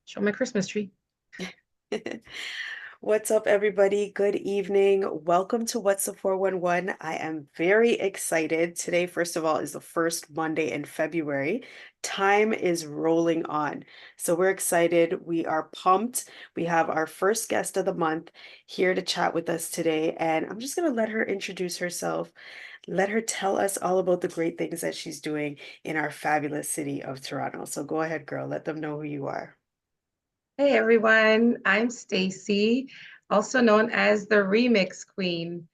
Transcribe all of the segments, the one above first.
Show my Christmas tree. What's up, everybody? Good evening. Welcome to What's the 411. I am very excited. Today, first of all, is the first Monday in February. Time is rolling on. So we're excited. We are pumped. We have our first guest of the month here to chat with us today. And I'm just going to let her introduce herself. Let her tell us all about the great things that she's doing in our fabulous city of Toronto. So go ahead, girl. Let them know who you are. Hey everyone, I'm Stacey, also known as the Remix Queen.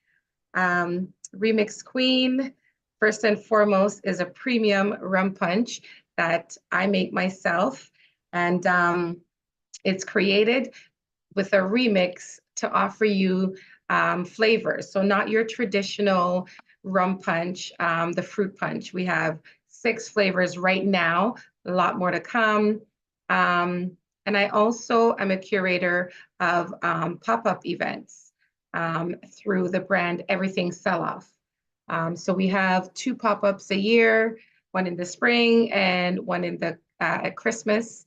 Remix Queen, first and foremost, is a premium rum punch that I make myself, and it's created with a remix to offer you flavors. So not your traditional rum punch, the fruit punch. We have 6 flavors right now, a lot more to come. And I also am a curator of pop-up events through the brand Everything Sell Off. So we have 2 pop-ups a year, one in the spring and one in the at Christmas.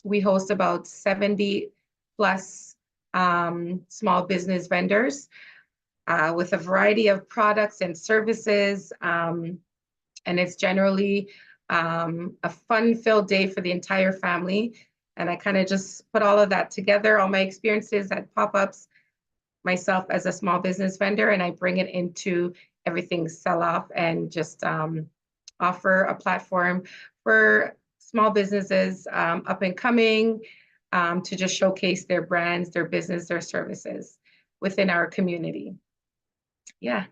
We host about 70 plus small business vendors with a variety of products and services. And it's generally a fun-filled day for the entire family. And I kind of just put all of that together, all my experiences at pop-ups, myself as a small business vendor, and I bring it into Everything Sell Off and just offer a platform for small businesses up and coming to just showcase their brands, their business, their services within our community. Yeah,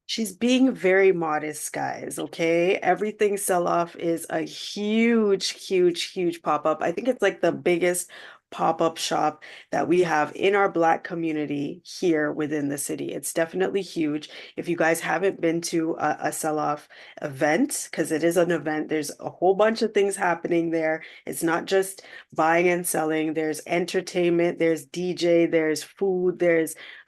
She's being very modest, guys, okay? Everything Sell-Off is a huge, huge, huge pop-up. I think it's like the biggest pop-up shop that we have in our Black community here within the city. It's definitely huge. If you guys haven't been to a sell-off event, because it is an event, there's a whole bunch of things happening there. It's not just buying and selling. There's entertainment, there's DJ, there's food,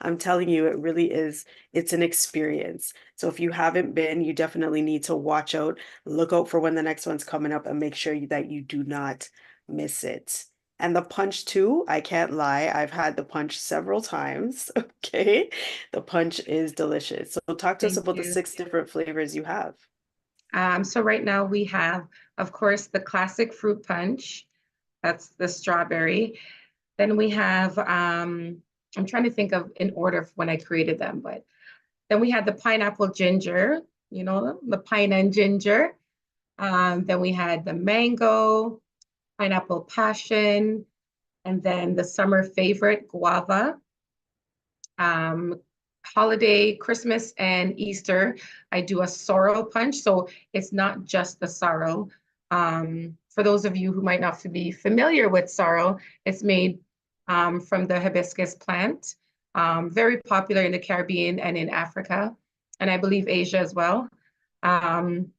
I'm telling you, it really is, it's an experience. So if you haven't been, you definitely need to watch out, look out for when the next one's coming up and make sure that you do not miss it. And the punch too, I can't lie, I've had the punch several times. Okay. The punch is delicious. So talk to us thank about the you. 6 different flavors you have. So right now we have, of course, the classic fruit punch. That's the strawberry. Then we have, I'm trying to think of in order of when I created them, but then we had the pineapple ginger, the pine and ginger. Then we had the mango, pineapple passion, and then the summer favorite, guava. Um, Holiday, Christmas, and Easter, I do a sorrel punch. So it's not just the sorrel. For those of you who might not be familiar with sorrel, it's made from the hibiscus plant, very popular in the Caribbean and in Africa, and I believe Asia as well. Um,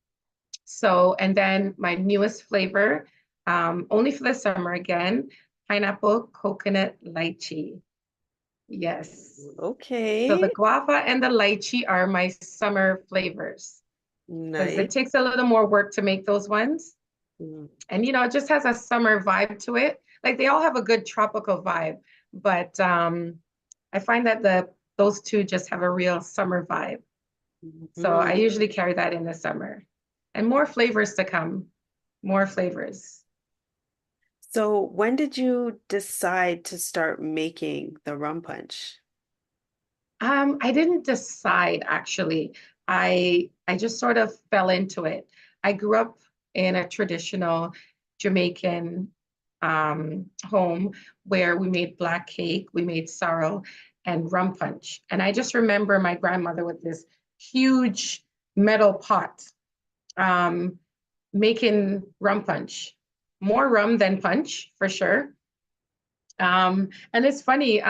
and then my newest flavor, only for the summer again, pineapple coconut lychee. Yes. So the Okay. guava and the lychee are my summer flavors because it Nice. takes a little more work to make those ones. Mm. And it just has a summer vibe to it. Like they all have a good tropical vibe, but I find that those two just have a real summer vibe. So I Mhm. usually carry that in the summer. And more flavors to come, more flavors. So when did you decide to start making the rum punch? I didn't decide actually. I just sort of fell into it. I grew up in a traditional Jamaican home where we made black cake, we made sorrel and rum punch. And I just remember my grandmother with this huge metal pot um, making rum punch, more rum than punch for sure. And it's funny,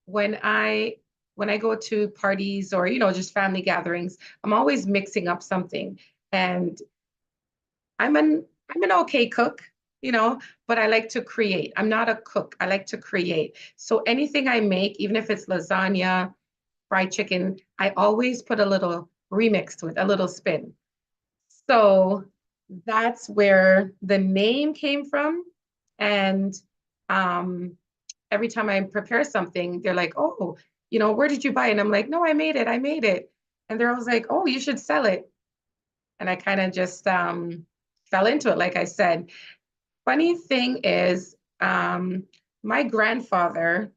when I when I go to parties or just family gatherings, I'm always mixing up something. And I'm an okay cook, but I like to create. I'm not a cook. I like to create. So anything I make, even if it's lasagna, fried chicken, I always put a little remix to it, a little spin. So that's where the name came from. And um, every time I prepare something, they're like, oh, where did you buy it? And I'm like, no, I made it. I made it. And they're always like, oh, you should sell it. And I kind of just fell into it, like I said. Funny thing is, my grandfather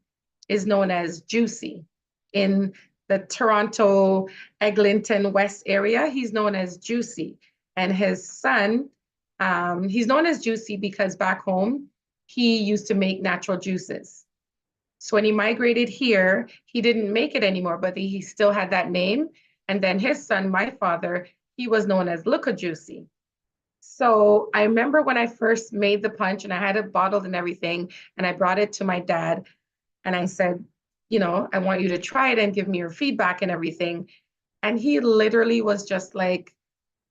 is known as Juicy in the Toronto, Eglinton West area. He's known as Juicy. And his son, he's known as Juicy because back home, he used to make natural juices. So when he migrated here, he didn't make it anymore, but he still had that name. And then his son, my father, he was known as Look a Juicy. So I remember when I first made the punch and I had it bottled and everything, and I brought it to my dad and I said, I want you to try it and give me your feedback and everything. And he literally was just like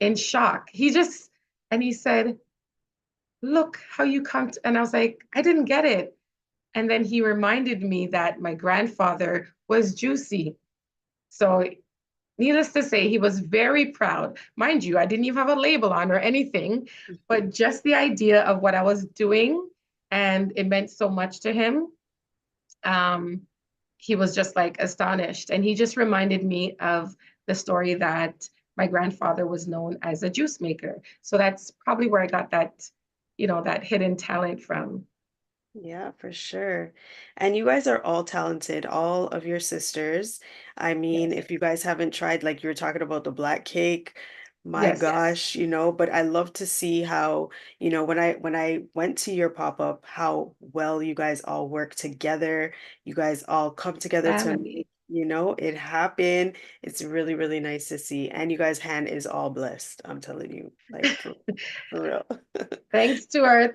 in shock. And he said, look how you come to, and I was like, I didn't get it. And then he reminded me that my grandfather was Juicy. So needless to say, he was very proud. Mind you, I didn't even have a label on or anything, but just the idea of what I was doing, and it meant so much to him. Um, he was just like astonished. And he just reminded me of the story that my grandfather was known as a juice maker. So that's probably where I got that, that hidden talent from. Yeah, for sure. And you guys are all talented, all of your sisters. I mean, Yes. if you guys haven't tried, like you were talking about the black cake, my Yes. gosh, but I love to see how, when I went to your pop-up, how well you guys all work together. You guys all come together to Family. make, it happen. It's really, really nice to see. And you guys' hand is all blessed, I'm telling you, like for real. Thanks to our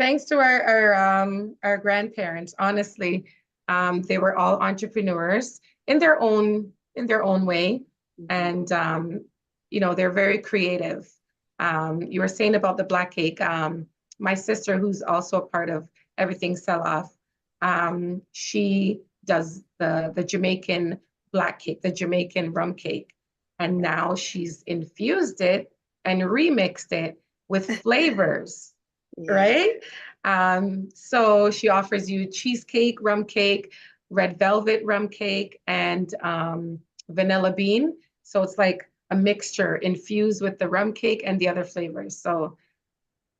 grandparents. Honestly, they were all entrepreneurs in their own way, Mhm. and they're very creative. You were saying about the black cake. My sister, who's also a part of Everything Sell Off, she does the Jamaican black cake, the Jamaican rum cake, and now she's infused it and remixed it with flavors, Yeah. right? So she offers you cheesecake, rum cake, red velvet rum cake, and vanilla bean. So it's like a mixture infused with the rum cake and the other flavors. So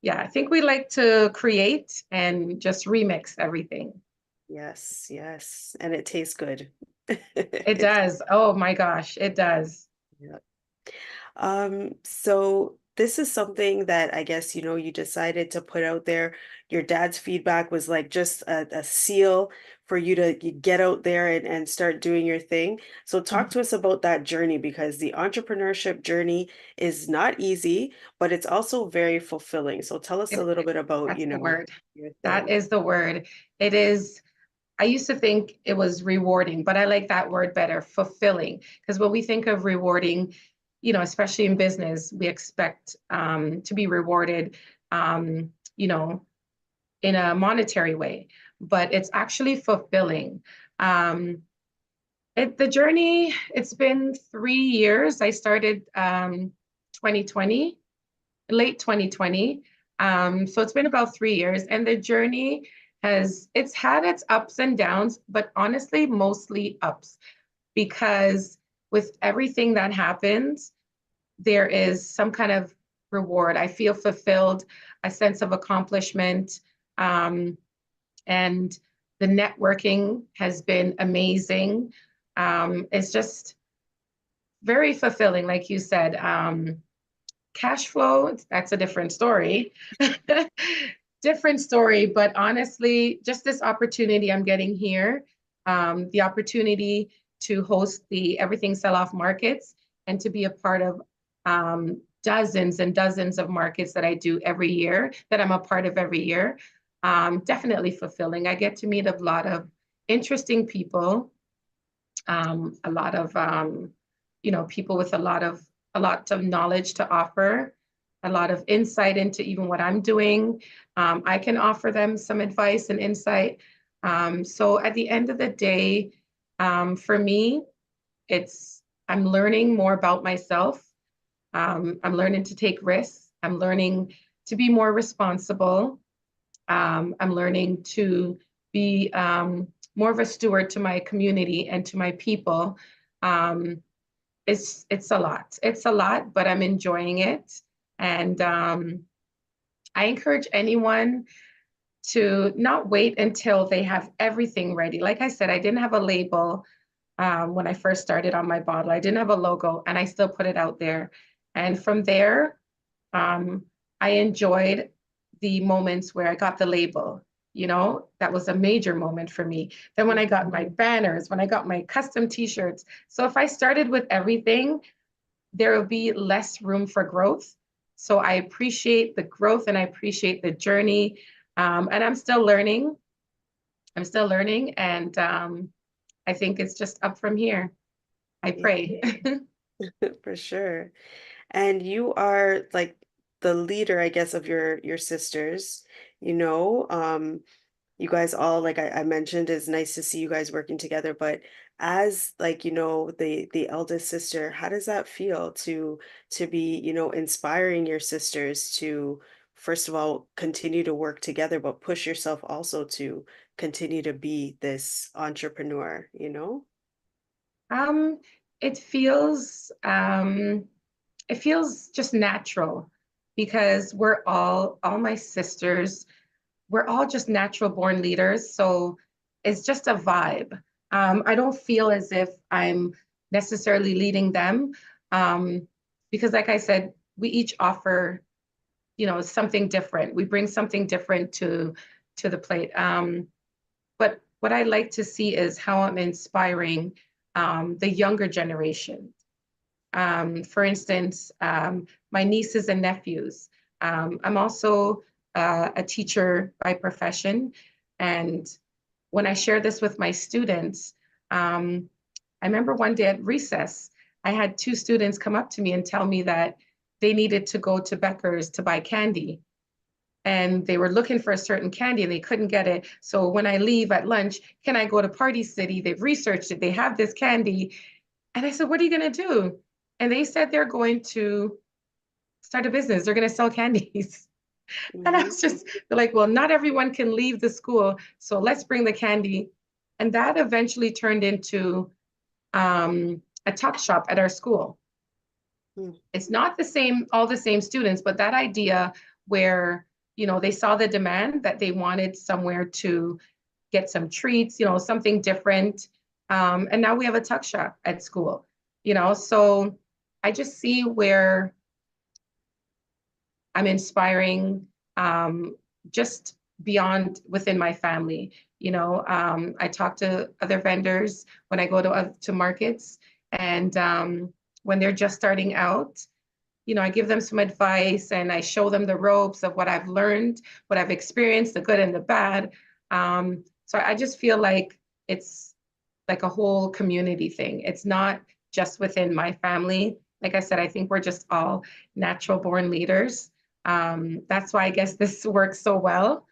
yeah, I think we like to create and just remix everything. Yes, yes. And it tastes good. It It, does. Oh my gosh, it does. yeah. So this is something that I guess, you decided to put out there. Your dad's feedback was like just a seal for you to get out there and start doing your thing. So talk to us about that journey because the entrepreneurship journey is not easy, but it's also very fulfilling. So tell us a It, little bit about, that's the word. your That thing. is the word. It is. I used to think it was rewarding, but I like that word better, fulfilling. Because when we think of rewarding, especially in business, we expect to be rewarded, um, you know, in a monetary way, but it's actually fulfilling. Um, the journey, it's been 3 years. I started 2020, late 2020. So it's been about 3 years, and the journey it's had its ups and downs, but honestly, mostly ups, because with everything that happens, there is some kind of reward. I feel fulfilled, a sense of accomplishment, um, and the networking has been amazing. It's just very fulfilling, like you said. Cash flow, that's a different story. Different story, but honestly, just this opportunity I'm getting here, the opportunity to host the Everything Sell Off markets and to be a part of dozens and dozens of markets that I do every year, that I'm a part of every year, definitely fulfilling. I get to meet a lot of interesting people, a lot of people with a lot of knowledge to offer, a lot of insight into even what I'm doing. I can offer them some advice and insight. So at the end of the day, for me, it's I'm learning more about myself. I'm learning to take risks. I'm learning to be more responsible. I'm learning to be more of a steward to my community and to my people. Um, it's a lot. It's a lot, but I'm enjoying it. And I encourage anyone to not wait until they have everything ready. Like I said, I didn't have a label when I first started on my bottle. I didn't have a logo, and I still put it out there. And from there, um, I enjoyed the moments where I got the label. You know, that was a major moment for me. Then when I got my banners, when I got my custom t-shirts. So if I started with everything, there will be less room for growth. So I appreciate the growth and I appreciate the journey. And I'm still learning. I'm still learning. And I think it's just up from here. I Yeah, pray. for sure. And you are like the leader, I guess, of your sisters, you know. You guys all, like I mentioned, it's nice to see you guys working together, but as like, you know, the eldest sister, how does that feel to be, you know, inspiring your sisters to, first of all, continue to work together, but push yourself also to continue to be this entrepreneur, you know? Um, it feels it feels just natural because all my sisters, we're all just natural born leaders. So it's just a vibe. I don't feel as if I'm necessarily leading them, um, because like I said, we each offer, something different. We bring something different to the plate. But what I like to see is how I'm inspiring the younger generation. For instance, my nieces and nephews. I'm also a teacher by profession. And when I share this with my students, um, I remember one day at recess, I had two students come up to me and tell me that they needed to go to Becker's to buy candy. And they were looking for a certain candy and they couldn't get it. So when I leave at lunch, can I go to Party City? They've researched it. They have this candy. And I said, what are you going to do? And they said they're going to start a business. They're going to sell candies. And I Hmm. was just like, well, not everyone can leave the school. So let's bring the candy. And that eventually turned into a tuck shop at our school. It's not the same, all the same students, but that idea where, they saw the demand that they wanted somewhere to get some treats, something different. And now we have a tuck shop at school, so I just see where I'm inspiring just beyond within my family. I talk to other vendors when I go to markets, and when they're just starting out, I give them some advice and I show them the ropes of what I've learned, what I've experienced, the good and the bad. So I just feel like it's like a whole community thing. It's not just within my family. Like I said, I think we're just all natural born leaders. That's why I guess this works so well.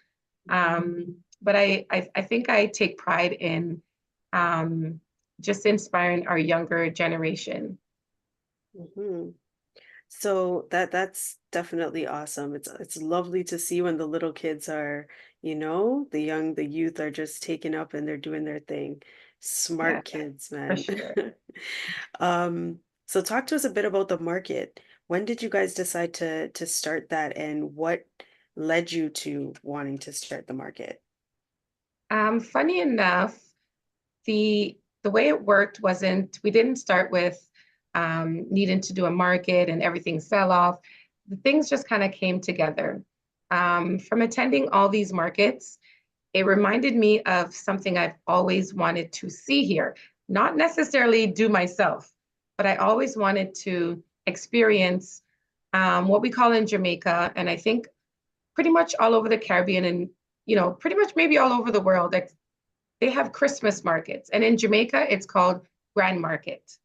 But I think I take pride in just inspiring our younger generation. Hmm. So that's definitely awesome. It's lovely to see when the little kids are, you know, the youth are just taking up and they're doing their thing. Yeah, Smart kids, for man. sure. So talk to us a bit about the market. When did you guys decide to start that and what led you to wanting to start the market? Funny enough, the way it worked wasn't, we didn't start with needing to do a market and everything sell off. The things just kind of came together. From attending all these markets, it reminded me of something I've always wanted to see here, not necessarily do myself, but I always wanted to experience what we call in Jamaica, and I think pretty much all over the Caribbean and pretty much maybe all over the world. Like they have Christmas markets, and in Jamaica, it's called Grand Market.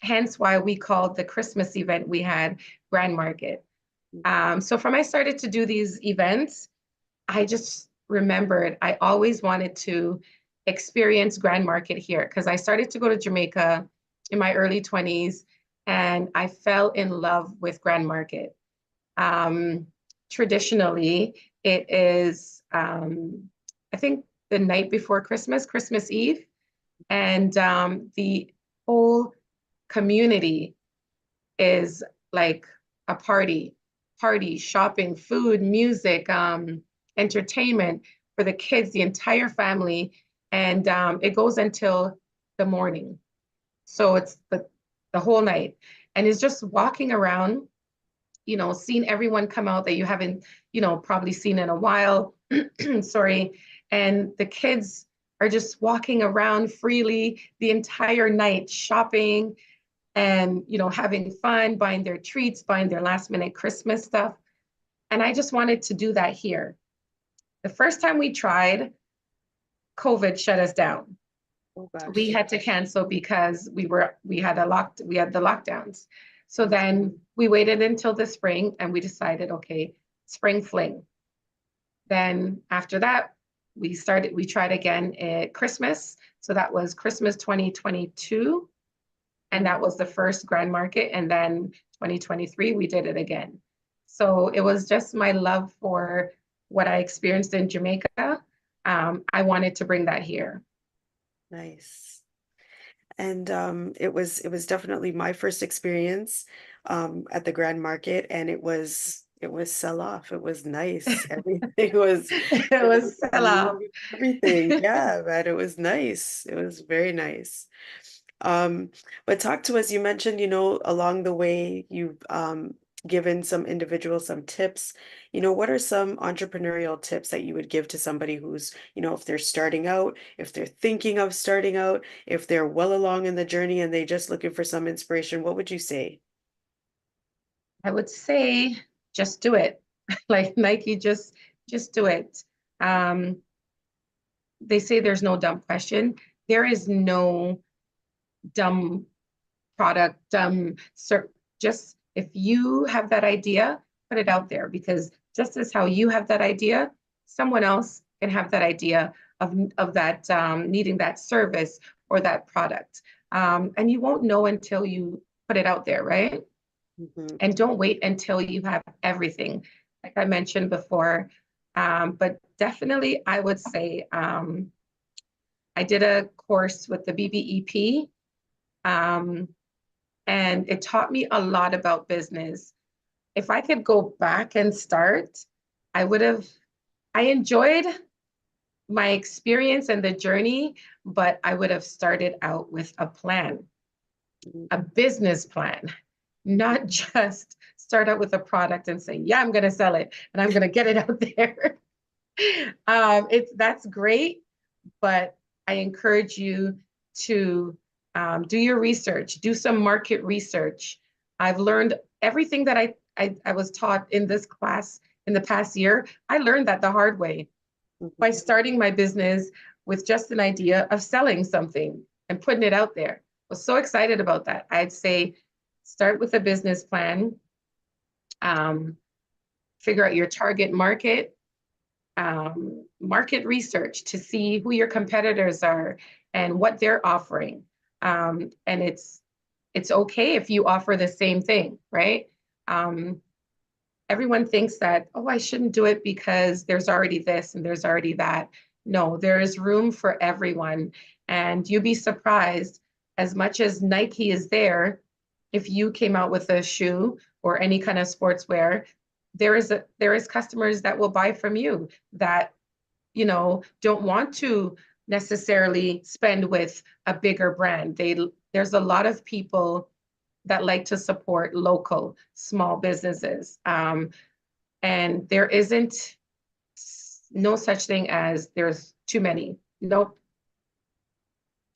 Hence why we called the Christmas event we had Grand Market. So from I started to do these events, I just remembered I always wanted to experience Grand Market here because I started to go to Jamaica in my early 20s and I fell in love with Grand Market. Um, traditionally, it is, I think, the night before Christmas, Christmas Eve, and the whole community is like a party, shopping, food, music, entertainment for the kids, the entire family, and it goes until the morning. So it's the whole night, and it's just walking around, seeing everyone come out that you haven't, probably seen in a while. Sorry. And the kids are just walking around freely the entire night, shopping and, having fun, buying their treats, buying their last minute Christmas stuff. And I just wanted to do that here. The first time we tried, COVID shut us down. Oh We gosh. had to cancel because we had the lockdowns. So then we waited until the spring and we decided, okay, spring fling. Then after that, we tried again at Christmas. So that was Christmas 2022. And that was the first Grand Market. And then 2023, we did it again. So it was just my love for what I experienced in Jamaica. I wanted to bring that here. Nice. And it was definitely my first experience at the Grand Market, and it was sell off. It was nice. Everything was It there was was sell off. food, everything. Yeah, man, it was nice. It was very nice. Um, but talk to us. You mentioned, along the way, you've given some individuals some tips. What are some entrepreneurial tips that you would give to somebody who's, if they're starting out, if they're thinking of starting out, if they're well along in the journey and they just looking for some inspiration, what would you say? I would say just do it. Like Nike, just do it. Um, they say there's no dumb question. There is no dumb product, just if you have that idea, put it out there because just as how you have that idea, someone else can have that idea of that needing that service or that product. And you won't know until you put it out there, right? Mhm. And don't wait until you have everything, like I mentioned before. But definitely, I would say I did a course with the BBEP, um, and it taught me a lot about business. If I could go back and start, I would have, I enjoyed my experience and the journey, but I would have started out with a plan, a business plan, not just start out with a product and say, yeah, I'm going to sell it and I'm going to get it out there. That's great, but I encourage you to do your research, do some market research. I've learned everything that I was taught in this class in the past year. I learned that the hard way by Mhm. starting my business with just an idea of selling something and putting it out there. I was so excited about that. I'd say start with a business plan, um, figure out your target market, market research to see who your competitors are and what they're offering. And it's okay if you offer the same thing, right? Um, Everyone thinks that, oh, I shouldn't do it because there's already this and there's already that. No, there is room for everyone. And you'd be surprised, as much as Nike is there, if you came out with a shoe or any kind of sportswear, there is customers that will buy from you that, don't want to necessarily spend with a bigger brand. There's a lot of people that like to support local small businesses. And there isn't no such thing as there's too many. Nope,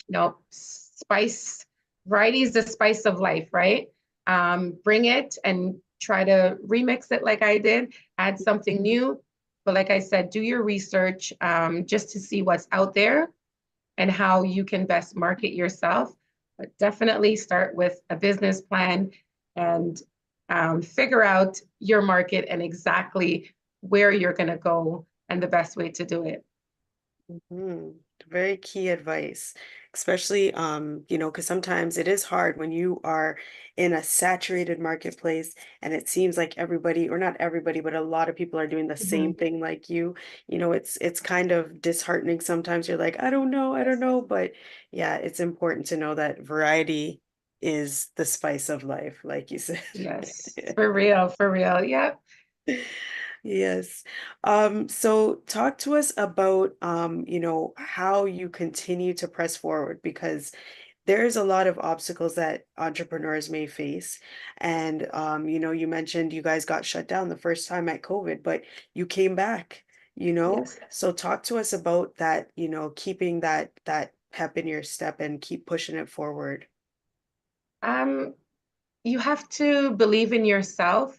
nope. Spice, variety is the spice of life, right? Bring it and try to remix it like I did, add something new. But like I said, do your research just to see what's out there and how you can best market yourself. But definitely start with a business plan and figure out your market and exactly where you're going to go and the best way to do it. Mhm. Very key advice, especially because sometimes it is hard when you are in a saturated marketplace and it seems like everybody, or not everybody, but a lot of people are doing the same Mhm. thing like you. It's kind of disheartening sometimes. You're like, I don't know, but yeah, it's important to know that variety is the spice of life, like you said. Yes, for real, for real. Yep. Yes. So talk to us about how you continue to press forward because there's a lot of obstacles that entrepreneurs may face. And you mentioned you guys got shut down the first time at COVID, but you came back, you know? Yes. So talk to us about that, keeping that pep in your step and keep pushing it forward. Um, you have to believe in yourself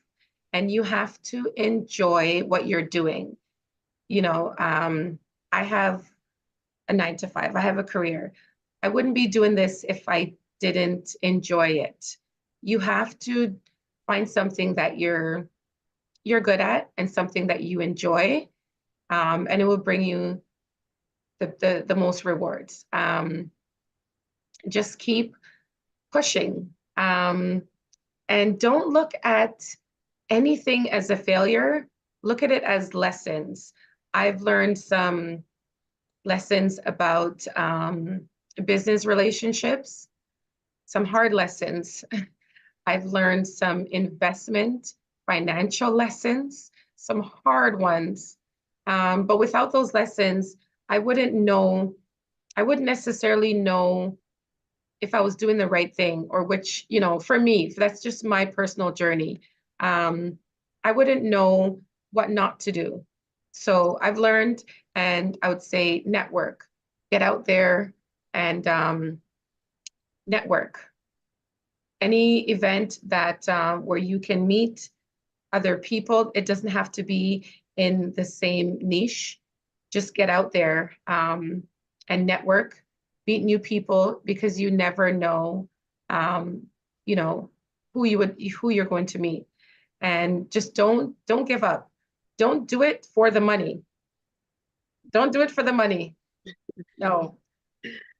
and you have to enjoy what you're doing. You know, I have a 9 to 5, I have a career. I wouldn't be doing this if I didn't enjoy it. You have to find something that you're good at and something that you enjoy, and it will bring you the most rewards. Just keep pushing, and don't look at anything as a failure. Look at it as lessons. I've learned some lessons about business relationships, some hard lessons. I've learned some investment, financial lessons, some hard ones. But without those lessons, I wouldn't know, I wouldn't necessarily know if I was doing the right thing or which, for me, that's just my personal journey. Um, I wouldn't know what not to do. So I've learned, and I would say network, get out there and network. Any event that where you can meet other people, it doesn't have to be in the same niche. Just get out there and network, meet new people because you never know, um, you know, who you're going to meet, and just don't give up. Don't do it for the money. Don't do it for the money. No,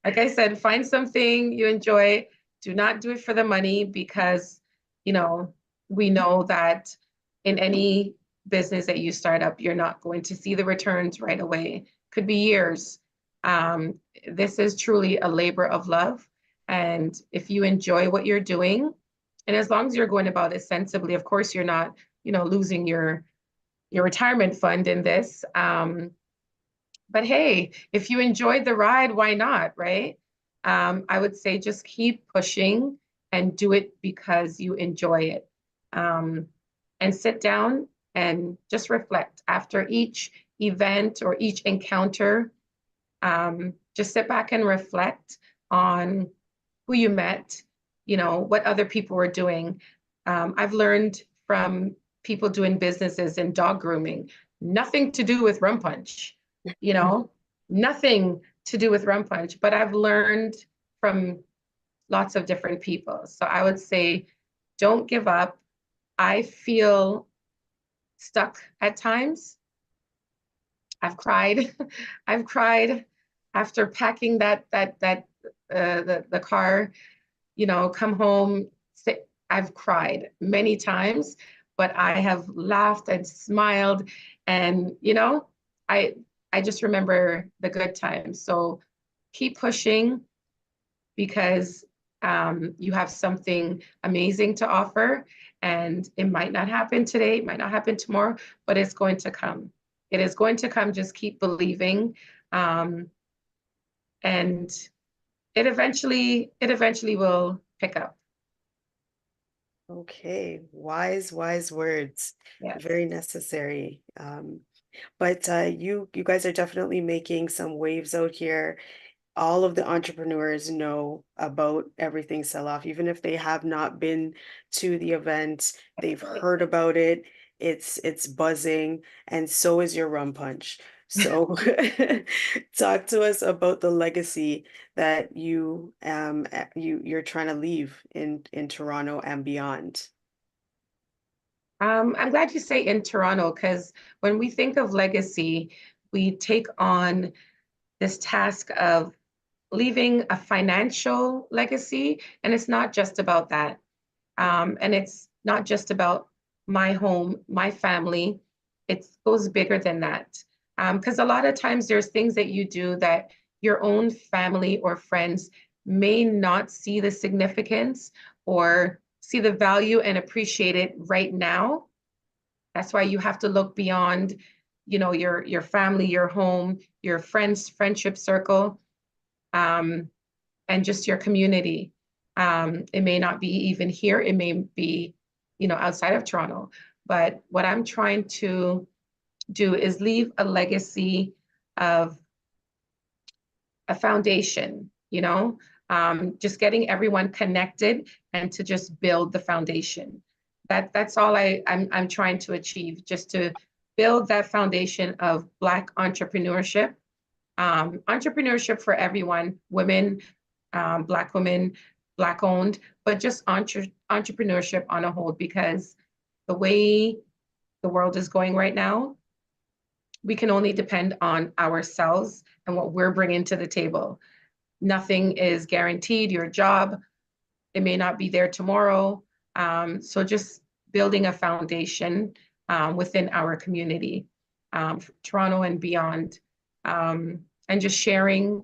like I said, find something you enjoy. Do not do it for the money because, you know, we know that in any business that you start up, you're not going to see the returns right away. Could be years. Um, this is truly a labor of love. And if you enjoy what you're doing, and as long as you're going about it sensibly, of course, you're not, losing your retirement fund in this. But hey, if you enjoyed the ride, why not, right? I would say just keep pushing and do it because you enjoy it. Um, and sit down and just reflect after each event or each encounter. Just sit back and reflect on who you met, what other people were doing. I've learned from people doing businesses in dog grooming, nothing to do with rum punch, you know, nothing to do with rum punch, but I've learned from lots of different people. So I would say, don't give up. I feel stuck at times. I've cried. I've cried after packing the car, come home. I've cried many times, but I have laughed and smiled, and I I just remember the good times. So keep pushing because you have something amazing to offer, and it might not happen today, it might not happen tomorrow, but it's going to come. It is going to come. Just keep believing, um, and it eventually will pick up. Okay, wise words. Yes. Very necessary. But you guys are definitely making some waves out here. All of the entrepreneurs know about everything sell-off, even if they have not been to the event, they've heard about it. It's buzzing, and so is your rum punch. So talk to us about the legacy that you're trying to leave in Toronto and beyond. I'm glad you say in Toronto because when we think of legacy, we take on this task of leaving a financial legacy. And it's not just about that. And it's not just about my home, my family. It goes bigger than that. Because a lot of times there's things that you do that your own family or friends may not see the significance or see the value and appreciate it right now. That's why you have to look beyond, your family, your home, your friends, friendship circle, um, and just your community. It may not be even here. It may be, outside of Toronto. But what I'm trying to do is leave a legacy of a foundation, just getting everyone connected and to just build the foundation. That's all I'm trying to achieve, just to build that foundation of Black entrepreneurship, entrepreneurship for everyone, women, Black women, Black owned, but just entrepreneurship on a whole, because the way the world is going right now, we can only depend on ourselves and what we're bringing to the table. Nothing is guaranteed. Your job, it may not be there tomorrow. So just building a foundation within our community, Toronto and beyond, and just sharing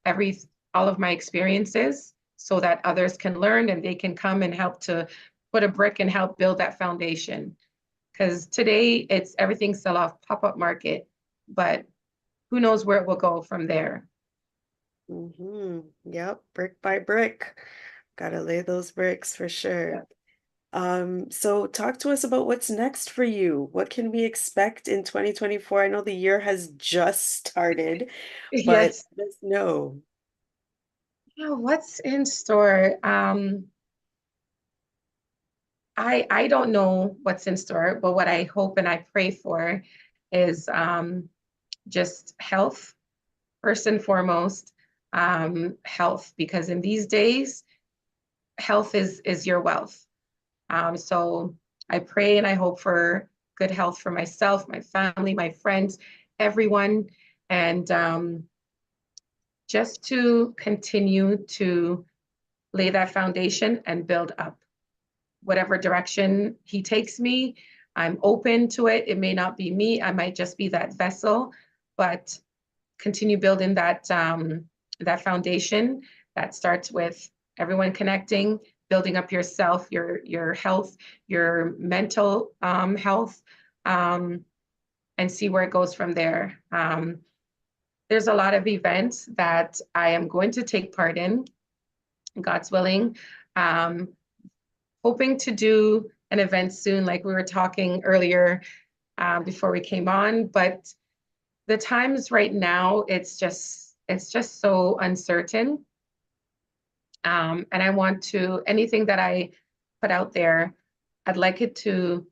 every all of my experiences so that others can learn and they can come and help to put a brick and help build that foundation. Because today it's everything sell off pop-up market, but who knows where it will go from there. Yep, brick by brick. Gotta lay those bricks for Yeah. sure. So talk to us about what's next for you. What can we expect in 2024? I know the year has just started, but Yes. let us know. Yeah, what's in store? I don't know what's in store, but what I hope and I pray for is just health, first and foremost, health, because in these days, health is your wealth. So I pray and I hope for good health for myself, my family, my friends, everyone, and just to continue to lay that foundation and build up. Whatever direction he takes me, I'm open to it. It may not be me. I might just be that vessel, but continue building that foundation that starts with everyone connecting, building up yourself, your health, your mental health, um, and see where it goes from there. There's a lot of events that I am going to take part in, God's willing. Um, Hoping to do an event soon, like we were talking earlier before we came on. But the times right now, it's just so uncertain. And I want to anything that I put out there, I'd like it to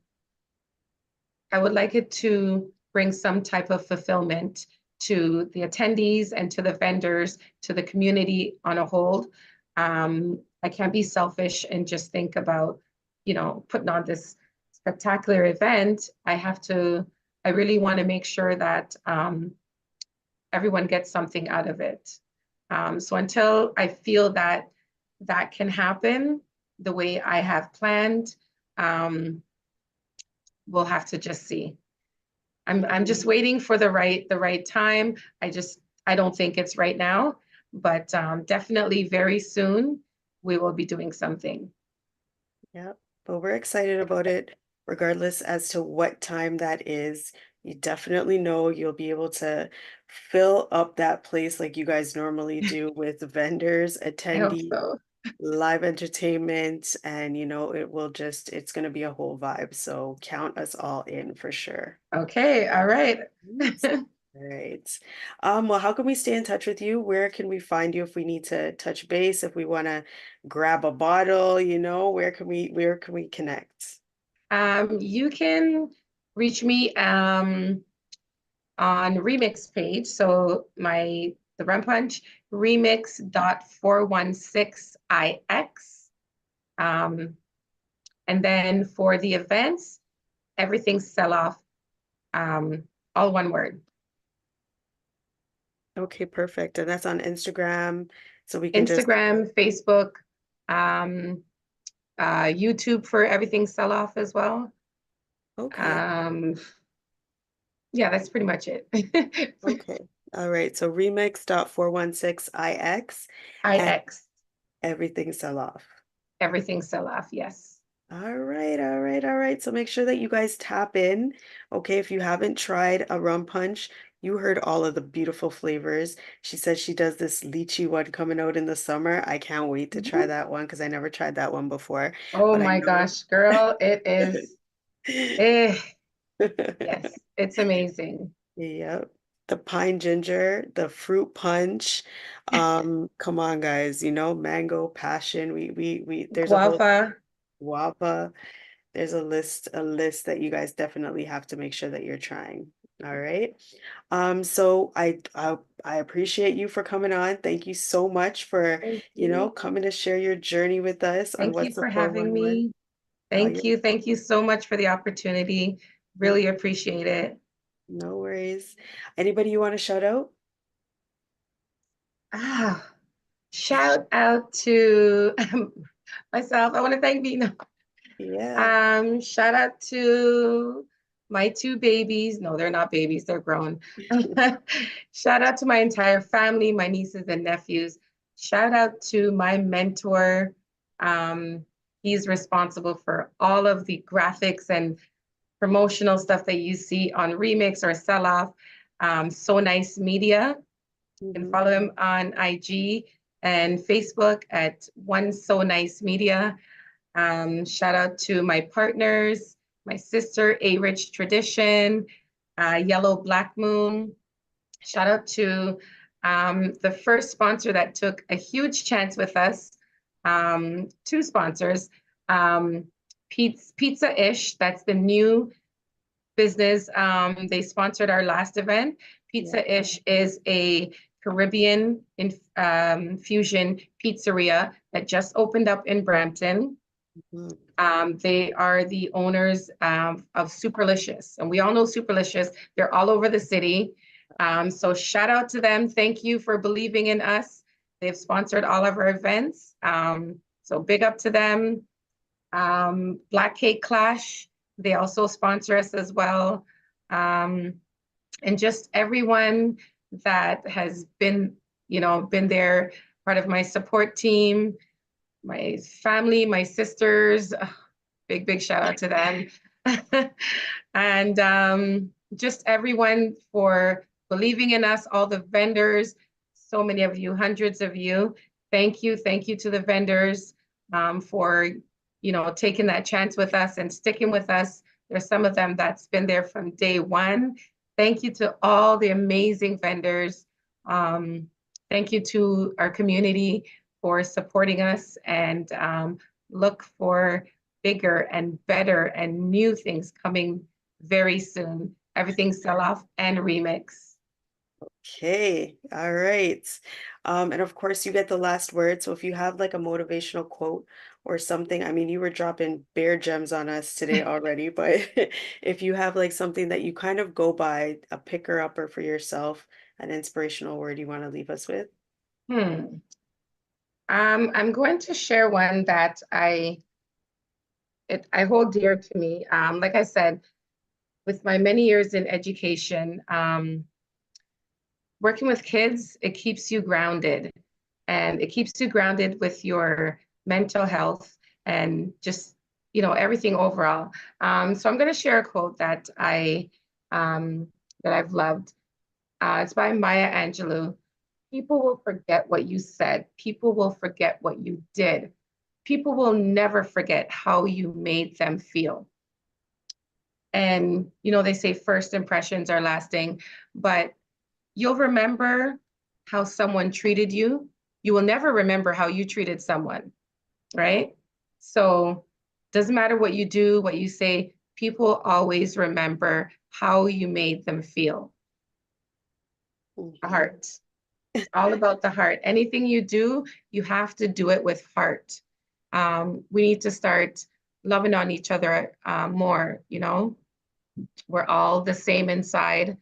I would like it to bring some type of fulfillment to the attendees and to the vendors, to the community on a whole. I can't be selfish and just think about, putting on this spectacular event. I really want to make sure that everyone gets something out of it. So until I feel that that can happen the way I have planned, um, we'll have to just see. I'm just waiting for the right time. I don't think it's right now, but definitely very soon we will be doing something. Yep. But we're excited about it, regardless as to what time that is. You definitely know you'll be able to fill up that place like you guys normally do with vendors, I hope attendees, so. live entertainment, and it's going to be a whole vibe. So count us all in for sure. Okay, all right. Yes. All right. Well, how can we stay in touch with you? Where can we find you if we need to touch base, if we want to grab a bottle, where can we connect? You can reach me on Remix page. So the Rum Punch remix.416ix. Um, and then for the events, everything's sell off, um, all one word. Okay, perfect. And that's on Instagram. So we can just, Instagram, Facebook, um, YouTube for everything sell off as well. okay. Um, yeah, that's pretty much it. Okay. All right. So remix.416ix and IX, everything sell off. everything sell off. Yes. All right, all right, all right. So make sure that you guys tap in. Okay, if you haven't tried a rum punch, you heard all of the beautiful flavors. She says she does this lychee one coming out in the summer. I can't wait to try Mhm. that one because I never tried that one before. Oh But I my know. gosh, girl, it is. Eh, yes, it's amazing. Yep. The pine ginger, the fruit punch. Come on, guys, mango passion. There's a whole Guava. guava. There's a list that you guys definitely have to make sure that you're trying. All right. So I appreciate you for coming on. Thank you so much for, Thank you. coming to share your journey with us on Thank you what's the for having 411. me. Oh, Thank you're you. Thank you so much for the opportunity. no, Really appreciate it. no worries. Anybody you want to shout out? Ah, shout out to myself. I want to thank Vina. Yeah. Shout out to my two babies. No, they're not babies, they're grown. Shout out to my entire family, my nieces and nephews. Shout out to my mentor. Um, he's responsible for all of the graphics and promotional stuff that you see on Remix or Sell Off. So Nice Media. You can Mhm. follow him on IG and Facebook at One So Nice Media. Shout out to my partners, my sister, A Rich Tradition, Yellow Black Moon. Shout out to the first sponsor that took a huge chance with us, two sponsors. Um, Pizza Ish, that's the new business. They sponsored our last event. Yeah. Pizza Ish is a Caribbean fusion pizzeria that just opened up in Brampton. Mhm. They are the owners of Superlicious, and we all know Superlicious. They're all over the city. So shout out to them. Thank you for believing in us. They've sponsored all of our events. So big up to them. Black Cake Clash, they also sponsor us as well. Um, and just everyone that has been, been there, part of my support team, my family, my sisters. Big, big shout out to them. And just everyone for believing in us, all the vendors, so many of you, hundreds of you. Thank you. Thank you to the vendors for, taking that chance with us and sticking with us. There's some of them that's been there from day one. Thank you to all the amazing vendors. Um, Thank you to our community for supporting us and look for bigger and better and new things coming very soon. Everything sell off and remix. Okay, all right. And of course, you get the last word. So if you have like a motivational quote or something, I mean, you were dropping bare gems on us today already, but if you have like something that you kind of go by, a picker-upper for yourself, an inspirational word you want to leave us with. Hmm. I'm going to share one that I hold dear to me. Like I said, with my many years in education, working with kids, it keeps you grounded, and it keeps you grounded with your mental health and just, everything overall. So I'm going to share a quote um, that I've loved. It's by Maya Angelou. People will forget what you said. People will forget what you did. People will never forget how you made them feel. And, they say first impressions are lasting, but you'll remember how someone treated you. You will never remember how you treated someone, right? So doesn't matter what you do, what you say, people always remember how you made them feel. The Mhm. heart. It's all about the heart. Anything you do, you have to do it with heart. We need to start loving on each other more, We're all the same inside.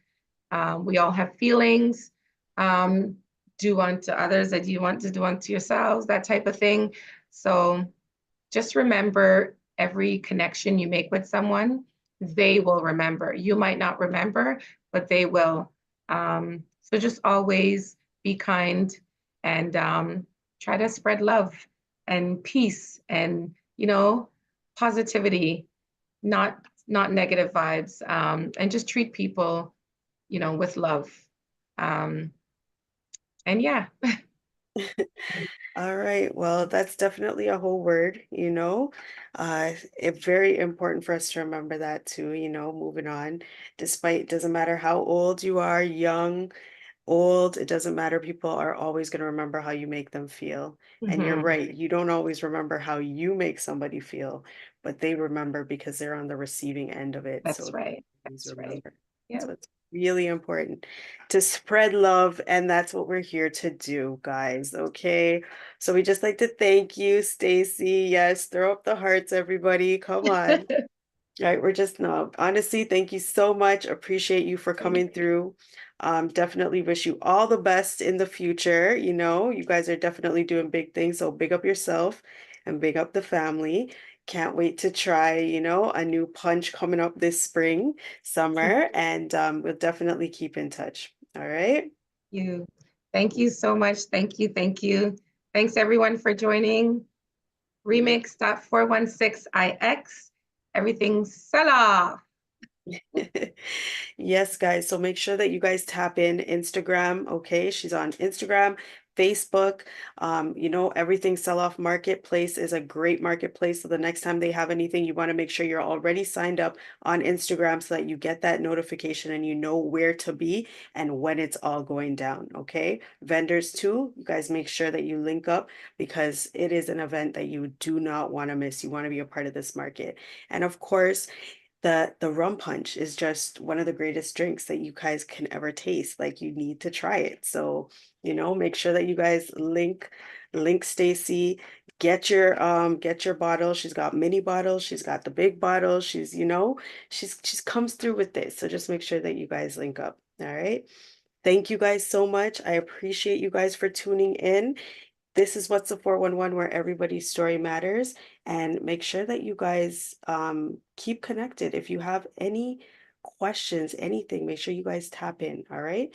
We all have feelings. um, do unto others that you want to do unto yourselves, that type of thing. So just remember every connection you make with someone, they will remember. You might not remember, but they will. So just always be kind and try to spread love and peace and, positivity, not negative vibes, and just treat people, with love. Um, and yeah. All right, well, that's definitely a whole word, It's very important for us to remember that too, moving on. Despite, doesn't matter how old you are, young, old, it doesn't matter. People are always going to remember how you make them feel. And you're Mhm. right, you don't always remember how you make somebody feel, but they remember because they're on the receiving end of it. That's So right. please That's right. remember. So Yep. it's really important to spread love, and that's what we're here to do, guys. Okay. So we just like to thank you, Stacey. Yes, throw up the hearts, everybody. Come on. All right, we're just no, honestly, thank you so much. Appreciate you for coming through. Definitely wish you all the best in the future. You guys are definitely doing big things, so big up yourself and big up the family. Can't wait to try, a new punch coming up this spring, summer, and we'll definitely keep in touch. All right. You. Thank you so much. Thank you. Thank you. Thanks everyone for joining. Remix.416IX. Everything sell off. Yes, guys. So make sure that you guys tap in Instagram. Okay. She's on Instagram, Facebook. Everything Sell Off Marketplace is a great marketplace. So the next time they have anything, you want to make sure you're already signed up on Instagram so that you get that notification and you know where to be and when it's all going down. Okay. Vendors too. You guys make sure that you link up because it is an event that you do not want to miss. You want to be a part of this market. And of course, the rum punch is just one of the greatest drinks that you guys can ever taste. Like you need to try it. So, make sure that you guys link Stacey, get your bottle. She's got mini bottles, she's got the big bottle, she's comes through with this. So just make sure that you guys link up. All right. Thank you guys so much. I appreciate you guys for tuning in. This is What's the 411, where everybody's story matters. And make sure that you guys keep connected. If you have any questions, anything, make sure you guys tap in. All right.